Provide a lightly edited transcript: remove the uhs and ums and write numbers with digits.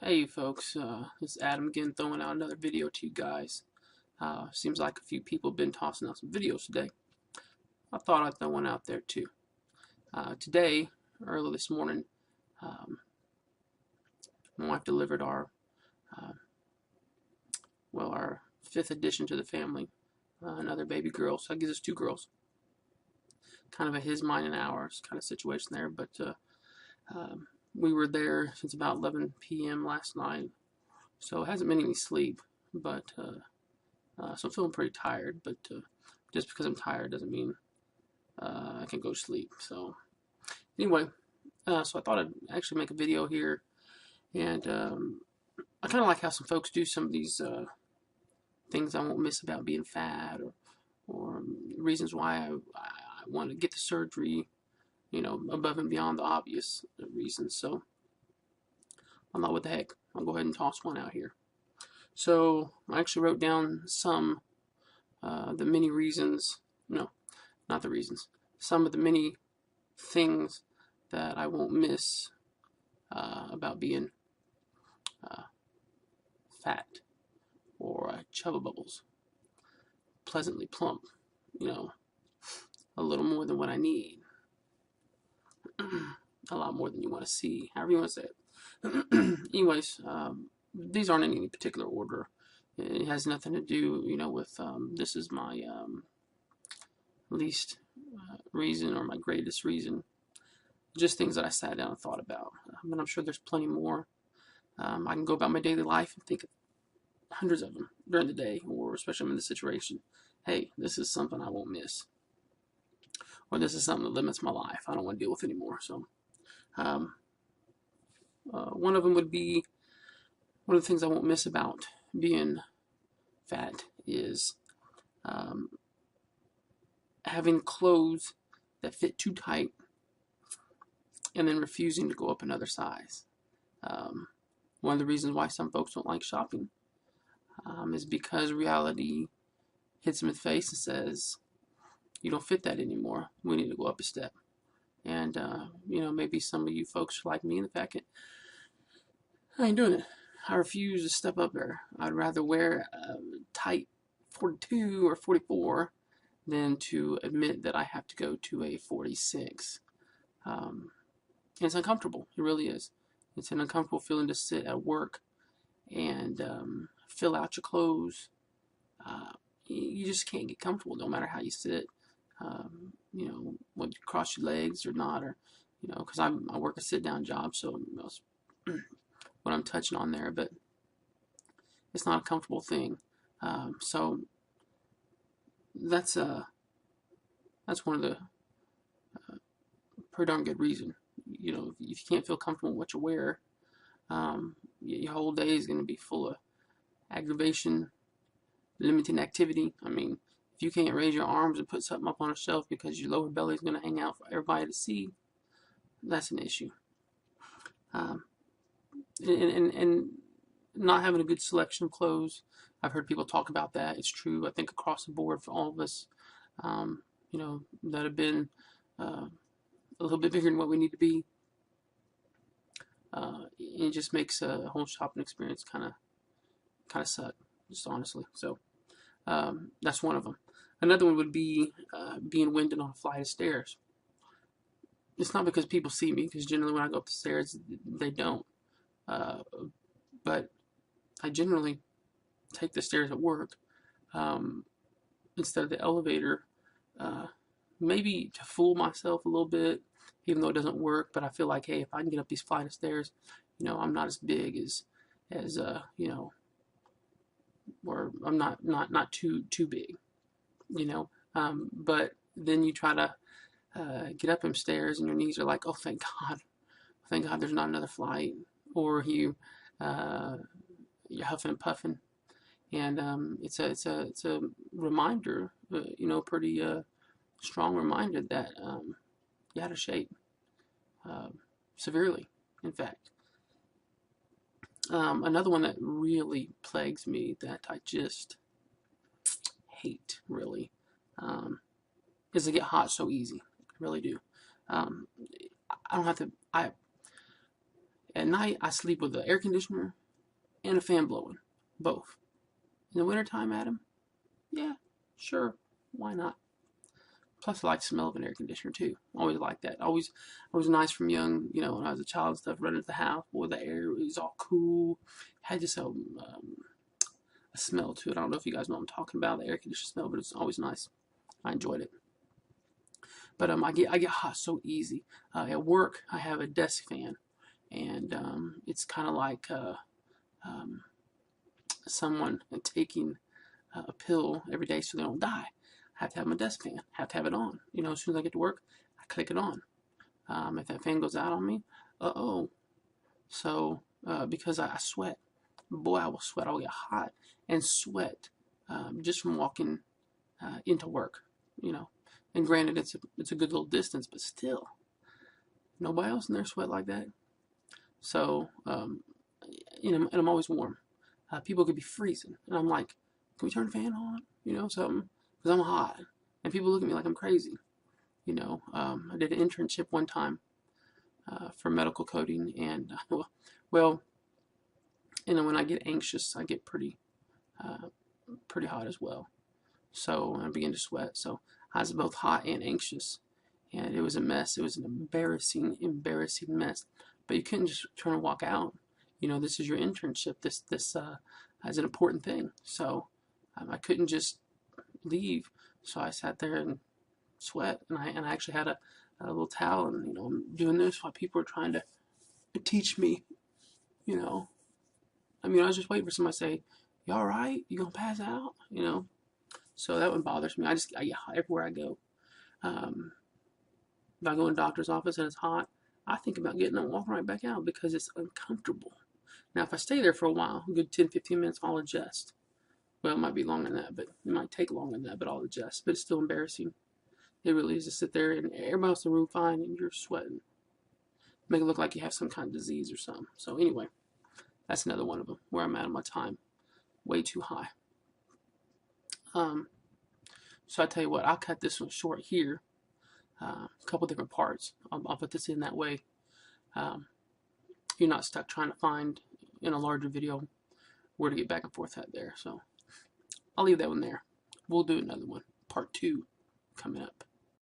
Hey folks, this is Adam again throwing out another video to you guys. Seems like a few people have bbeen tossing out some videos today. I thought I'd throw one out there too. Today, early this morning, my wife delivered uh, our fifth addition to the family, another baby girl. So that gives us two girls. Kind of a his, mine, and ours kind of situation there, but we were there since about 11 p.m. last night, so it hasn't been any sleep, but so I'm feeling pretty tired, but just because I'm tired doesn't mean I can go to sleep. So anyway, so I thought I'd actually make a video here, and I kind of like how some folks do some of these things I won't miss about being fat, or reasons why I want to get the surgery, above and beyond the obvious reasons. So I'm not, what the heck, I'll go ahead and toss one out here. So I actually wrote down some the many reasons, no, not the reasons, some of the many things that I won't miss about being fat, or chubba bubbles, pleasantly plump, a little more than what I need, a lot more than you want to see, however you want to say it. Anyways, these aren't in any particular order. It has nothing to do, with this is my least reason or my greatest reason. Just things that I sat down and thought about. And I'm sure there's plenty more. I can go about my daily life and think of hundreds of them during the day, or especially in this situation. Hey, this is something I won't miss. Or this is something that limits my life. I don't want to deal with anymore. So, one of them would be, one of the things I won't miss about being fat is having clothes that fit too tight and then refusing to go up another size. One of the reasons why some folks don't like shopping is because reality hits them in the face and says, you don't fit that anymore. We need to go up a step. And, maybe some of you folks are like me in the fact that I ain't doing it. I refuse to step up there. I'd rather wear a tight 42 or 44 than to admit that I have to go to a 46. It's uncomfortable. It really is. It's an uncomfortable feeling to sit at work and fill out your clothes. You just can't get comfortable no matter how you sit. Whether you cross your legs or not, or because I work a sit-down job, so that's what I'm touching on there. But it's not a comfortable thing. So that's one of the pretty darn good reason. If you can't feel comfortable with what you wear, your whole day is going to be full of aggravation, limiting activity. I mean, if you can't raise your arms and put something up on a shelf because your lower belly is going to hang out for everybody to see, that's an issue. And not having a good selection of clothes, I've heard people talk about that. It's true, I think, across the board for all of us, that have been a little bit bigger than what we need to be. It just makes a whole shopping experience kind of suck, just honestly. So that's one of them. Another one would be being winded on a flight of stairs. It's not because people see me, because generally when I go up the stairs, they don't. But I generally take the stairs at work instead of the elevator, maybe to fool myself a little bit, even though it doesn't work. But I feel like, hey, if I can get up these flight of stairs, I'm not as big as or I'm not too big, but then you try to get up them stairs and your knees are like, oh, thank God there's not another flight. Or you're huffing and puffing, and it's a reminder, pretty strong reminder that you're out of shape, severely, in fact. Another one that really plagues me, that I just hate, really, is to get hot so easy. I really do. I don't have to. At night, I sleep with the air conditioner and a fan blowing, both. In the wintertime, Adam? Yeah, sure, why not? Plus, I like the smell of an air conditioner too. Always like that. Always nice from young, you know, when I was a child and stuff, running to the house. Boy, the air was all cool. Had just a smell to it. I don't know if you guys know what I'm talking about, the air conditioner smell, but it's always nice. I enjoyed it. But I get hot so easy. At work, I have a desk fan, and it's kind of like um, someone taking a pill every day so they don't die. I have to have my desk fan. I have to have it on. You know, as soon as I get to work, I click it on. If that fan goes out on me, uh-oh. So, because I sweat. Boy, I will sweat. I will get hot and sweat just from walking into work, you know. And granted, it's a good little distance, but still, nobody else in there sweat like that. So, you know, and I'm always warm. People could be freezing, and I'm like, can we turn the fan on? You know, something, because I'm hot, and people look at me like I'm crazy. You know, I did an internship one time for medical coding, and well, you know, when I get anxious, I get pretty hot as well. So I began to sweat. So I was both hot and anxious, and it was a mess. It was an embarrassing mess. But you couldn't just turn and walk out. You know, this is your internship. This is an important thing. So I couldn't just leave. So I sat there and sweat, and I actually had a little towel, and you know, I'm doing this while people are trying to teach me. You know, I mean, I was just waiting for somebody to say, "You all right? You gonna pass out?" You know. So that one bothers me. I get hot everywhere I go. If I go in a doctor's office and it's hot, I think about getting up and walking right back out because it's uncomfortable. Now, if I stay there for a while, a good 10, 15 minutes, I'll adjust. Well, it might be longer than that, but it might take longer than that, but I'll adjust. But it's still embarrassing. It really is to sit there and everybody else in the room fine and you're sweating. Make it look like you have some kind of disease or something. So anyway, that's another one of them where I'm at on my time. Way too high. So I tell you what, I'll cut this one short here. A couple different parts. I'll put this in that way. You're not stuck trying to find in a larger video where to get back and forth at there. So I'll leave that one there. We'll do another one, part 2, coming up.